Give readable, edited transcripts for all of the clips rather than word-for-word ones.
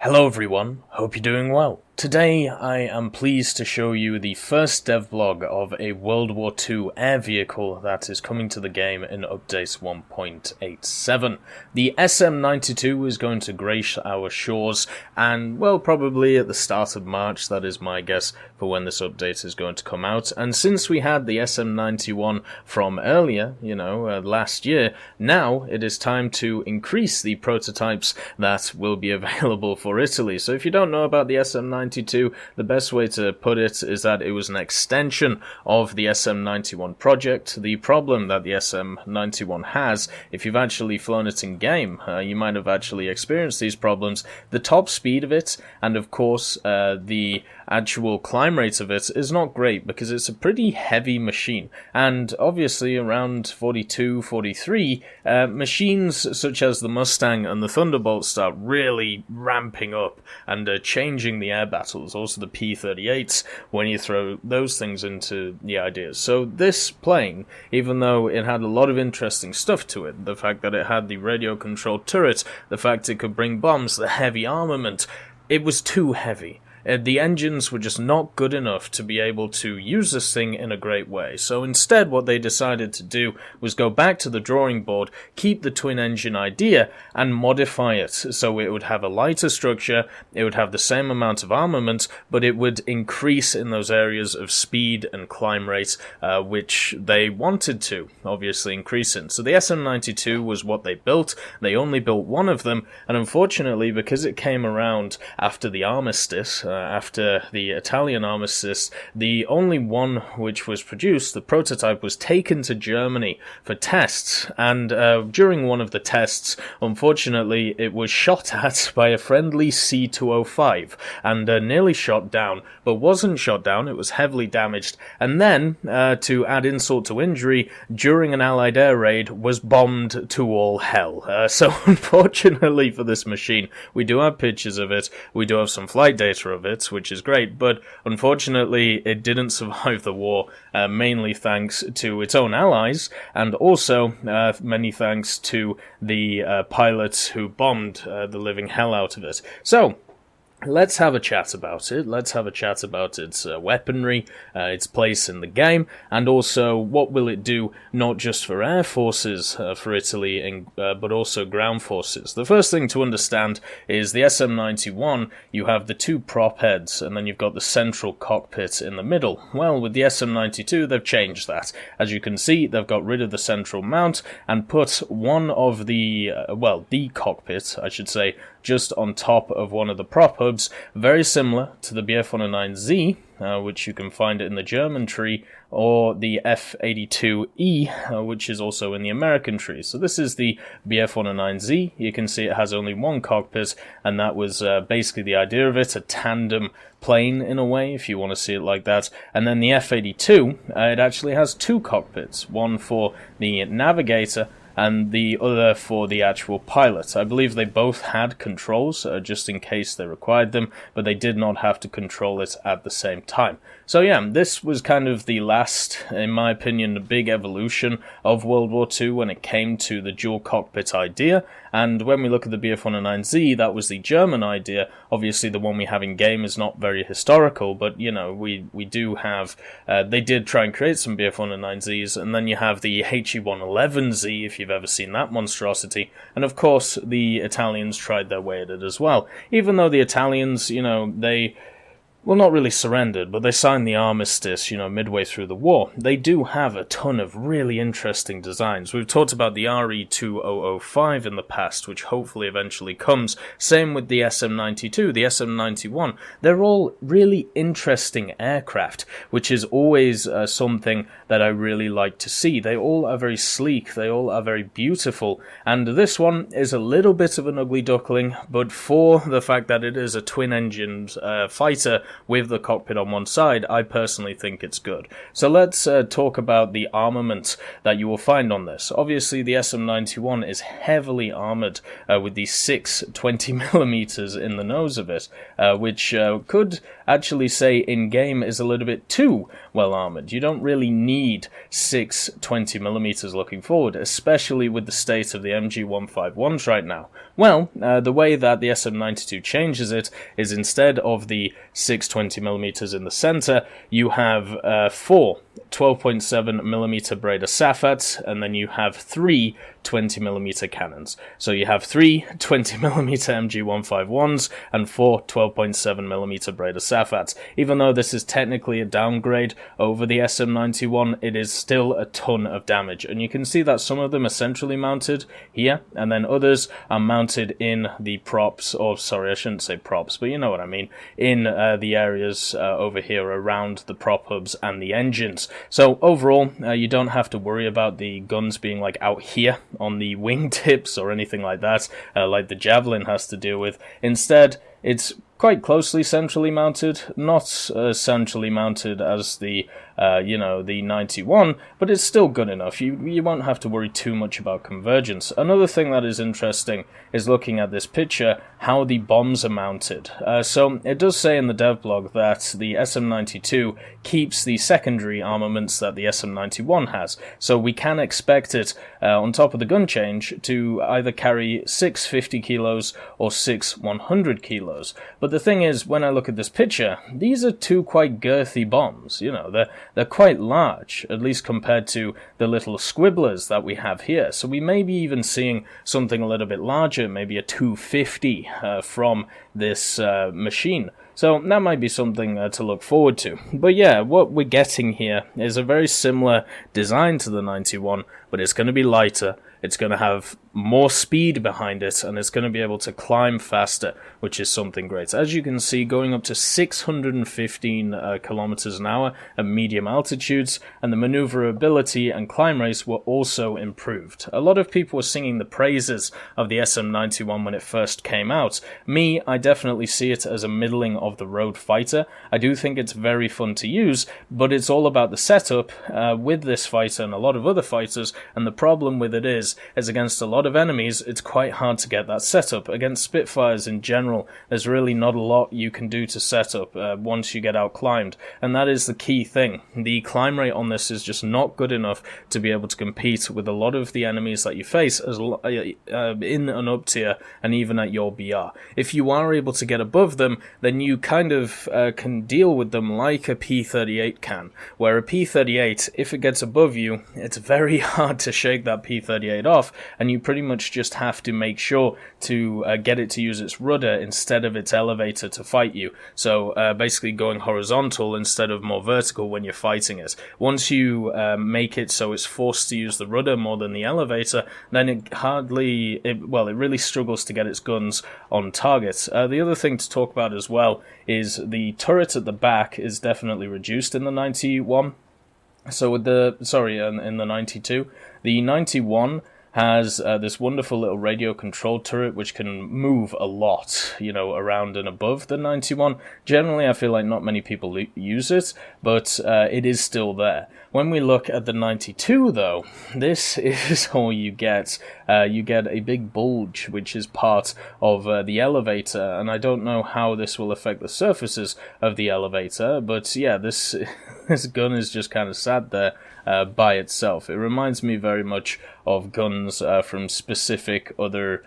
Hello everyone, hope you're doing well. Today I am pleased to show you the first devlog of a World War II air vehicle that is coming to the game in update 1.87. The SM-92 is going to grace our shores, and well, probably at the start of March, that is my guess for when this update is going to come out. And since we had the SM-91 from earlier, last year, now it is time to increase the prototypes that will be available for Italy. So if you don't know about the SM-92, the best way to put it is that it was an extension of the SM-91 project. The problem that the SM-91 has, if you've actually flown it in game, you might have actually experienced these problems. The top speed of it, and of course the actual climb rate of it, is not great because it's a pretty heavy machine. And obviously around 42, 43, machines such as the Mustang and the Thunderbolt start really ramping up and changing the air battles, also the P-38s, when you throw those things into the ideas. So this plane, even though it had a lot of interesting stuff to it, the fact that it had the radio-controlled turret, the fact it could bring bombs, the heavy armament, it was too heavy. The engines were just not good enough to be able to use this thing in a great way. So instead what they decided to do was go back to the drawing board, keep the twin engine idea, and modify it so it would have a lighter structure, it would have the same amount of armament, but it would increase in those areas of speed and climb rate, which they wanted to obviously increase in. So the SM-92 was what they built. They only built one of them, and unfortunately, because it came around after the armistice, after the Italian armistice, the only one which was produced, the prototype, was taken to Germany for tests, and during one of the tests, unfortunately, it was shot at by a friendly C-205, and nearly shot down, but wasn't shot down, it was heavily damaged, and then, to add insult to injury, during an Allied air raid, was bombed to all hell. So unfortunately for this machine, we do have pictures of it, we do have some flight data of it, which is great, but unfortunately it didn't survive the war, mainly thanks to its own allies, and also many thanks to the pilots who bombed the living hell out of it. So let's have a chat about it. Let's have a chat about its weaponry, its place in the game, and also what will it do not just for air forces for Italy, but also ground forces. The first thing to understand is the SM-91, you have the two prop heads, and then you've got the central cockpit in the middle. Well, with the SM-92, they've changed that. As you can see, they've got rid of the central mount and put one of the, the cockpit, I should say, just on top of one of the prop hubs, very similar to the Bf-109Z, which you can find in the German tree, or the F-82E, which is also in the American tree. So this is the Bf-109Z. You can see it has only one cockpit, and that was basically the idea of it, a tandem plane in a way, if you want to see it like that. And then the F-82, it actually has two cockpits, one for the navigator and the other for the actual pilot. I believe they both had controls, just in case they required them, but they did not have to control it at the same time. So yeah, this was kind of the last, in my opinion, big evolution of World War II when it came to the dual cockpit idea. And when we look at the Bf-109Z, that was the German idea. Obviously, the one we have in game is not very historical, but, we do have, they did try and create some Bf-109Zs, and then you have the HE-111Z, if you've ever seen that monstrosity, and of course, the Italians tried their way at it as well. Even though the Italians, they not really surrendered, but they signed the armistice, midway through the war. They do have a ton of really interesting designs. We've talked about the RE-2005 in the past, which hopefully eventually comes. Same with the SM-92, the SM-91. They're all really interesting aircraft, which is always something that I really like to see. They all are very sleek, they all are very beautiful, and this one is a little bit of an ugly duckling, but for the fact that it is a twin-engined fighter with the cockpit on one side, I personally think it's good. So let's talk about the armament that you will find on this. Obviously, the SM-91 is heavily armored with these 6 20mm in the nose of it, which could actually say in-game is a little bit too well armoured. You don't really need 6 20mm looking forward, especially with the state of the MG151s right now. Well, the way that the SM.92 changes it is instead of the 6 20mm in the centre, you have 4 12.7mm Breda-SAFAT, and then you have 3 20mm cannons. So you have 3 20mm MG151s and 4 12.7mm Breda-SAFATs. Even though this is technically a downgrade over the SM91, it is still a ton of damage. And you can see that some of them are centrally mounted here, and then others are mounted in the props, or sorry, I shouldn't say props, but you know what I mean, in the areas over here around the prop hubs and the engines. So overall, you don't have to worry about the guns being like out here on the wingtips or anything like that, like the Javelin has to deal with. Instead, it's quite closely centrally mounted, not centrally mounted as the the 91, but it's still good enough. You won't have to worry too much about convergence. Another thing that is interesting is looking at this picture, how the bombs are mounted. So it does say in the Devblog that the SM92 keeps the secondary armaments that the SM91 has, so we can expect it on top of the gun change to either carry 6 50 kilos or 6 100 kilos. But the thing is, when I look at this picture, these are two quite girthy bombs. You know, they're quite large, at least compared to the little squibblers that we have here. So we may be even seeing something a little bit larger, maybe a 250 from this machine. So that might be something to look forward to. But yeah, what we're getting here is a very similar design to the 91, but it's going to be lighter. It's going to have more speed behind it, and it's going to be able to climb faster, which is something great. As you can see, going up to 615 kilometers an hour at medium altitudes, and the maneuverability and climb rates were also improved. A lot of people were singing the praises of the SM91 when it first came out. Me, I definitely see it as a middling of the road fighter. I do think it's very fun to use, but it's all about the setup with this fighter and a lot of other fighters, and the problem with it is against a lot of enemies, it's quite hard to get that setup. Against Spitfires in general, there's really not a lot you can do to set up once you get out-climbed, and that is the key thing. The climb rate on this is just not good enough to be able to compete with a lot of the enemies that you face as in an up tier and even at your BR. If you are able to get above them, then you kind of can deal with them like a P38 can, where a P38, if it gets above you, it's very hard to shake that P38 off, and you pretty much just have to make sure to get it to use its rudder instead of its elevator to fight you. So basically going horizontal instead of more vertical when you're fighting it. Once you make it so it's forced to use the rudder more than the elevator, then it really struggles to get its guns on target. The other thing to talk about as well is the turret at the back is definitely reduced in the 91. So with in the 92, the 91 has this wonderful little radio control turret which can move a lot, around and above the 91. Generally, I feel like not many people use it, but it is still there. When we look at the 92, though, this is all you get. You get a big bulge, which is part of the elevator, and I don't know how this will affect the surfaces of the elevator, but yeah, this gun is just kind of sat there by itself. It reminds me very much of guns from specific other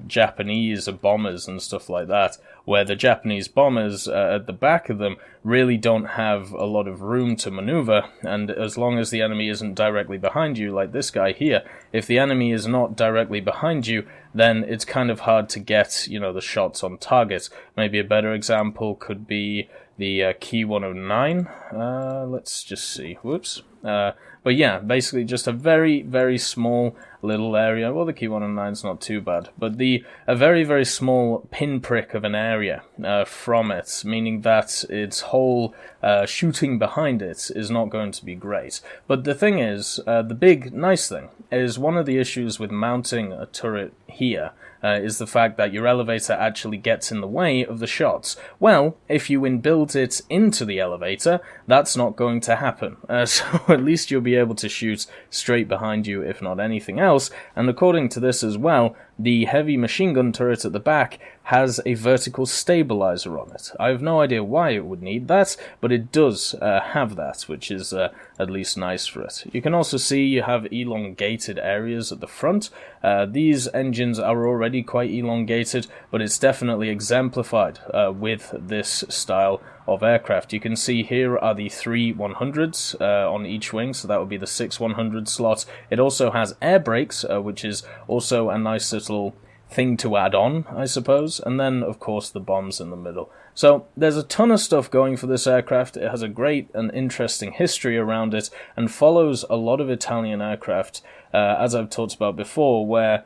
Japanese bombers and stuff like that, where the Japanese bombers at the back of them really don't have a lot of room to maneuver, and as long as the enemy isn't directly behind you, like this guy here, if the enemy is not directly behind you, then it's kind of hard to get, the shots on target. Maybe a better example could be the Key 109. Let's just see. Whoops. But yeah, basically just a very, very small little area. Well, the Key 109 is not too bad, but a very, very small pinprick of an area from it, meaning that its whole shooting behind it is not going to be great. But the thing is, the big nice thing is one of the issues with mounting a turret here is the fact that your elevator actually gets in the way of the shots. Well, if you inbuild it into the elevator, that's not going to happen. So at least you'll be able to shoot straight behind you, if not anything else. And according to this as well, the heavy machine gun turret at the back has a vertical stabilizer on it. I have no idea why it would need that, but it does have that, which is at least nice for it. You can also see you have elongated areas at the front. These engines are already quite elongated, but it's definitely exemplified with this style of aircraft. You can see here are the 3 100s on each wing, so that would be the 6 100 slots. It also has air brakes, which is also a nice little thing to add on, I suppose, and then of course the bombs in the middle. So there's a ton of stuff going for this aircraft. It has a great and interesting history around it and follows a lot of Italian aircraft, as I've talked about before, where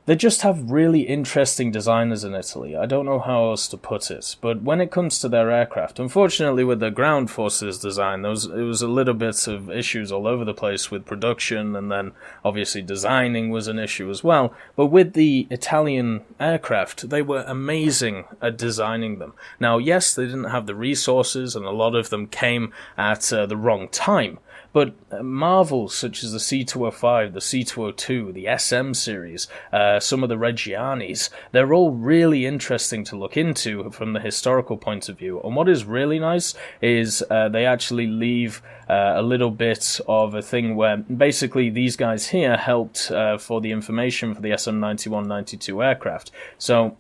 they just have really interesting designers in Italy. I don't know how else to put it, but when it comes to their aircraft, unfortunately with the ground forces design, it was a little bit of issues all over the place with production, and then obviously designing was an issue as well. But with the Italian aircraft, they were amazing at designing them. Now, yes, they didn't have the resources, and a lot of them came at the wrong time. But marvels such as the C205, the C202, the SM series, some of the Reggianis, they're all really interesting to look into from the historical point of view. And what is really nice is they actually leave a little bit of a thing where basically these guys here helped for the information for the SM-91-92 aircraft. So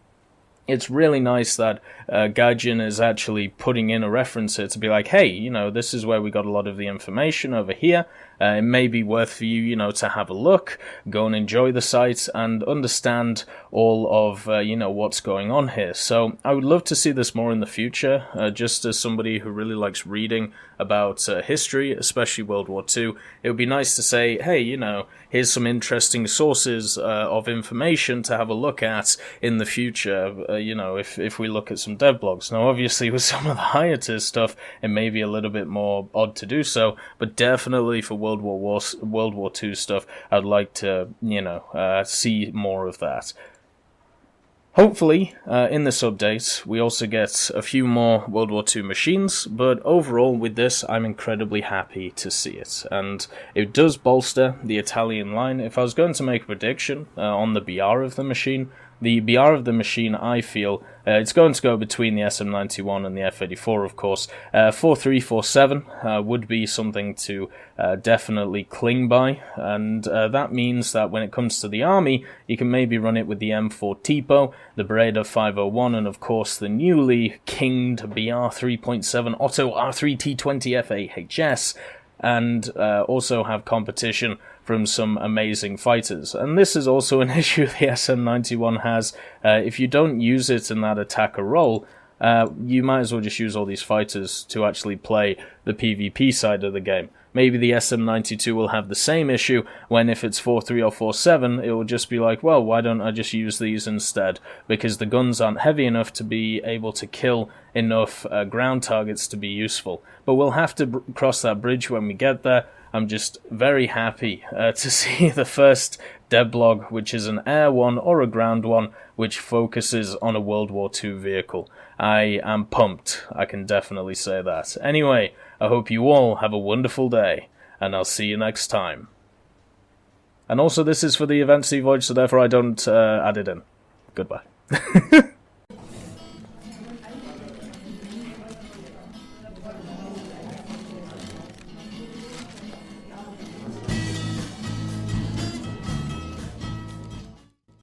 it's really nice that Gaijin is actually putting in a reference here to be like, hey, you know, this is where we got a lot of the information over here. It may be worth for you, you know, to have a look, go and enjoy the site, and understand all of, you know, what's going on here. So I would love to see this more in the future, just as somebody who really likes reading about history, especially World War II. It would be nice to say, hey, you know, here's some interesting sources of information to have a look at in the future, you know, if we look at some devblogs. Now, obviously, with some of the higher tier stuff, it may be a little bit more odd to do so, but definitely for World War II stuff, I'd like to, you know, see more of that. Hopefully, in this update, we also get a few more World War II machines, but overall with this, I'm incredibly happy to see it. And it does bolster the Italian line. If I was going to make a prediction on the BR of the machine, I feel, it's going to go between the SM-91 and the F-84, of course. 4347 would be something to definitely cling by, and that means that when it comes to the army, you can maybe run it with the M4 Tipo, the Breda-501, and of course the newly kinged BR 3.7 Otto R3T20 FAHS, and also have competition from some amazing fighters. And this is also an issue the SM-91 has. If you don't use it in that attacker role, you might as well just use all these fighters to actually play the PvP side of the game. Maybe the SM-92 will have the same issue when if it's 4.3 or 4.7, it will just be like, well, why don't I just use these instead? Because the guns aren't heavy enough to be able to kill enough ground targets to be useful. But we'll have to cross that bridge when we get there. I'm just very happy to see the first Devblog, which is an air one or a ground one, which focuses on a World War II vehicle. I am pumped, I can definitely say that. Anyway, I hope you all have a wonderful day, and I'll see you next time. And also, this is for the Event C Voyage, so therefore I don't add it in. Goodbye.